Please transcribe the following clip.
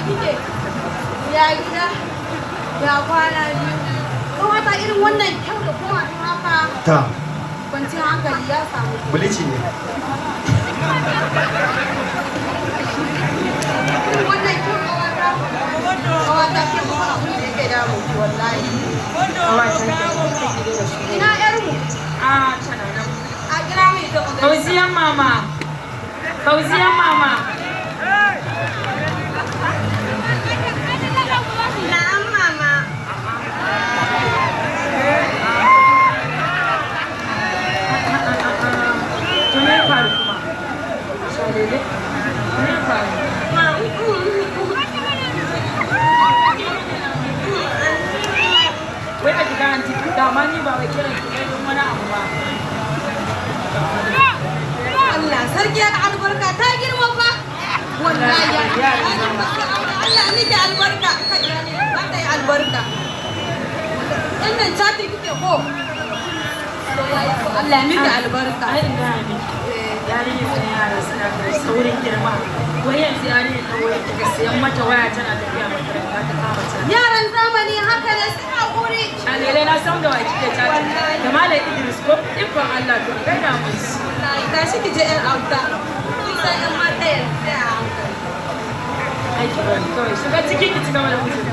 kike? Ya gida? Ya kwana biyu? Kawata irin wannan kyau da kuma haka. Ta. Kwanciyar hankali ya samu. Bulici ne. Irin wannan kyau kawata. Kawata ke kuma abin da yake damu wallahi. Ina yarmu? Ah, tana nan. A kira mai ita magana. Fauziyan mama. Fauziyan mama. Na'am mama. To me ya faru kuma? Shalele? Me ya faru? Wai a gida anti, dama ni ba wai kiran ki kai don wani abu ba. Allah sarki ya albarka ta girma fa. Wallahi ya Allah miki albarka. Ba ta yi albarka. Wannan chati kike ko? Allah miki albarka. Ai ina ne. Yarinya sun yara suna da saurin girma. Wai yanzu yarinya ta waya ta sayan mata waya tana tafiya makaranta ta kama ta. Yaran zamani haka ne sai hakuri. Shalele na san da wa kike tati. Da Malam Idris ko ikon Allah to kai da mu. Wallahi tashi ki je yan auta. Kin san yan mata yanzu sai a hankali. Aiki bari kawai shiga ciki ki ci gaba da mutum.